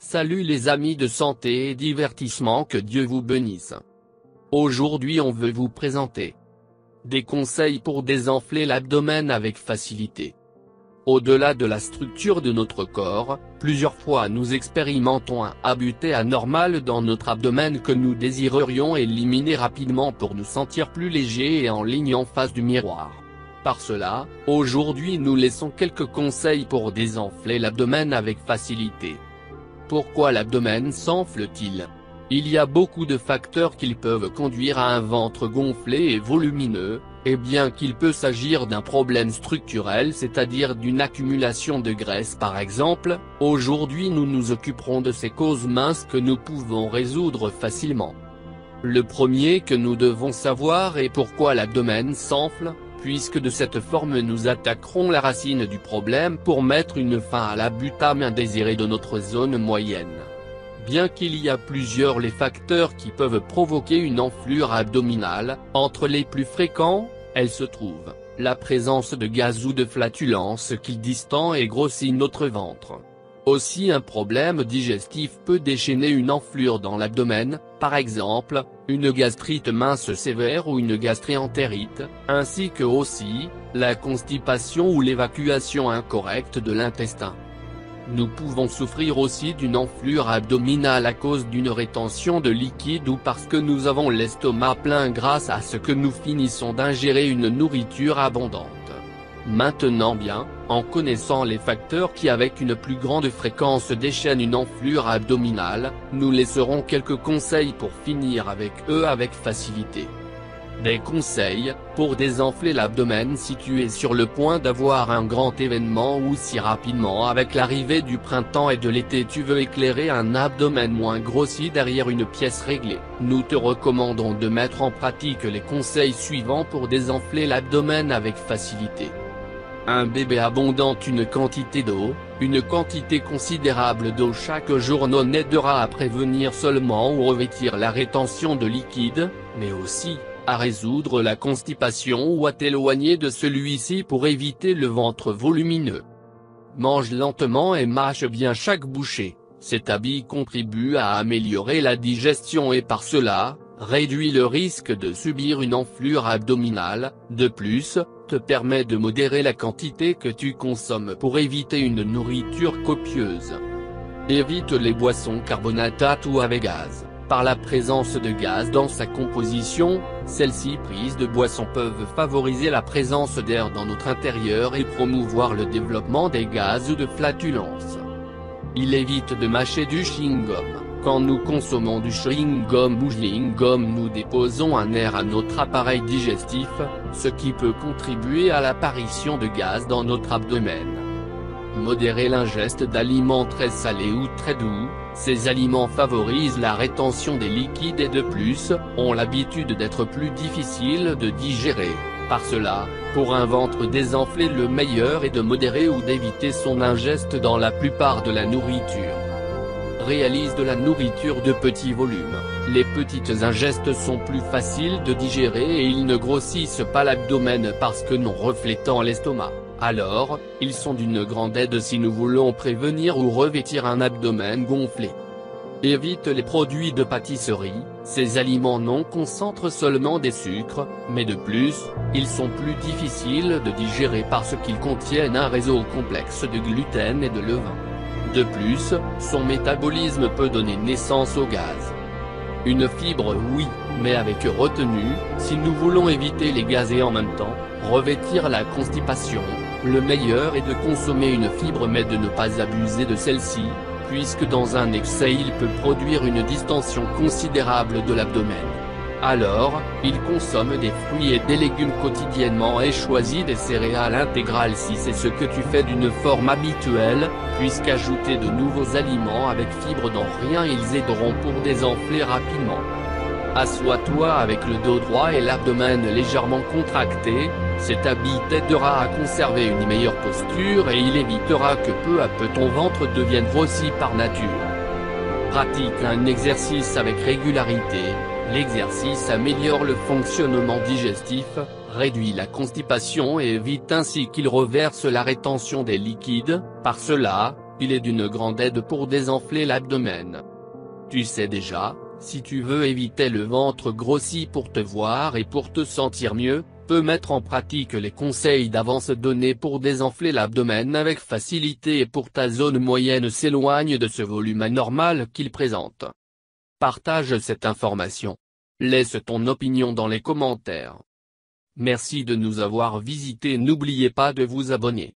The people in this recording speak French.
Salut les amis de santé et divertissement, que Dieu vous bénisse. Aujourd'hui on veut vous présenter des conseils pour désenfler l'abdomen avec facilité. Au-delà de la structure de notre corps, plusieurs fois nous expérimentons un habitus anormal dans notre abdomen que nous désirerions éliminer rapidement pour nous sentir plus légers et en ligne en face du miroir. Par cela, aujourd'hui nous laissons quelques conseils pour désenfler l'abdomen avec facilité. Pourquoi l'abdomen s'enfle-t-il? Il y a beaucoup de facteurs qui peuvent conduire à un ventre gonflé et volumineux, et bien qu'il peut s'agir d'un problème structurel, c'est-à-dire d'une accumulation de graisse par exemple, aujourd'hui nous nous occuperons de ces causes minces que nous pouvons résoudre facilement. Le premier que nous devons savoir est pourquoi l'abdomen s'enfle, puisque de cette forme nous attaquerons la racine du problème pour mettre une fin à l'habitus indésiré de notre zone moyenne. Bien qu'il y a plusieurs les facteurs qui peuvent provoquer une enflure abdominale, entre les plus fréquents, elles se trouvent la présence de gaz ou de flatulence qui distend et grossit notre ventre. Aussi un problème digestif peut déchaîner une enflure dans l'abdomen, par exemple, une gastrite mince sévère ou une gastro-entérite, ainsi que aussi, la constipation ou l'évacuation incorrecte de l'intestin. Nous pouvons souffrir aussi d'une enflure abdominale à cause d'une rétention de liquide ou parce que nous avons l'estomac plein grâce à ce que nous finissons d'ingérer une nourriture abondante. Maintenant bien, en connaissant les facteurs qui avec une plus grande fréquence déchaînent une enflure abdominale, nous laisserons quelques conseils pour finir avec eux avec facilité. Des conseils, pour désenfler l'abdomen si tu es sur le point d'avoir un grand événement ou si rapidement avec l'arrivée du printemps et de l'été tu veux éclairer un abdomen moins grossi derrière une pièce réglée. Nous te recommandons de mettre en pratique les conseils suivants pour désenfler l'abdomen avec facilité. Un bébé abondant. Une quantité d'eau, une quantité considérable d'eau chaque jour non aidera à prévenir seulement ou revêtir la rétention de liquide, mais aussi à résoudre la constipation ou à t'éloigner de celui-ci pour éviter le ventre volumineux. Mange lentement et mâche bien chaque bouchée, cet habit contribue à améliorer la digestion et par cela, réduit le risque de subir une enflure abdominale. De plus, te permet de modérer la quantité que tu consommes pour éviter une nourriture copieuse. Évite les boissons carbonatates ou avec gaz. Par la présence de gaz dans sa composition, celles-ci prises de boissons peuvent favoriser la présence d'air dans notre intérieur et promouvoir le développement des gaz ou de flatulences. Il évite de mâcher du chewing-gum. Quand nous consommons du chewing-gum ou chewing-gum, nous déposons un air à notre appareil digestif, ce qui peut contribuer à l'apparition de gaz dans notre abdomen. Modérer l'ingeste d'aliments très salés ou très doux, ces aliments favorisent la rétention des liquides et de plus, ont l'habitude d'être plus difficiles de digérer. Par cela, pour un ventre désenflé, le meilleur est de modérer ou d'éviter son ingeste dans la plupart de la nourriture. Réalise de la nourriture de petit volume. Les petites ingestes sont plus faciles de digérer et ils ne grossissent pas l'abdomen parce que non reflétant l'estomac. Alors, ils sont d'une grande aide si nous voulons prévenir ou revêtir un abdomen gonflé. Évite les produits de pâtisserie, ces aliments non concentrent seulement des sucres, mais de plus, ils sont plus difficiles de digérer parce qu'ils contiennent un réseau complexe de gluten et de levain. De plus, son métabolisme peut donner naissance au gaz. Une fibre oui, mais avec retenue, si nous voulons éviter les gaz et en même temps, revêtir la constipation, le meilleur est de consommer une fibre mais de ne pas abuser de celle-ci, puisque dans un excès il peut produire une distension considérable de l'abdomen. Alors, il consomme des fruits et des légumes quotidiennement et choisit des céréales intégrales si c'est ce que tu fais d'une forme habituelle, puisqu'ajouter de nouveaux aliments avec fibres dans rien ils aideront pour désenfler rapidement. Assois-toi avec le dos droit et l'abdomen légèrement contracté, cet habit t'aidera à conserver une meilleure posture et il évitera que peu à peu ton ventre devienne grossi par nature. Pratique un exercice avec régularité. L'exercice améliore le fonctionnement digestif, réduit la constipation et évite ainsi qu'il reverse la rétention des liquides. Par cela, Il est d'une grande aide pour désenfler l'abdomen. Tu sais déjà, si tu veux éviter le ventre grossi pour te voir et pour te sentir mieux, peux mettre en pratique les conseils d'avance donnés pour désenfler l'abdomen avec facilité et pour ta zone moyenne s'éloigne de ce volume anormal qu'il présente. Partage cette information. Laisse ton opinion dans les commentaires. Merci de nous avoir visités, n'oubliez pas de vous abonner.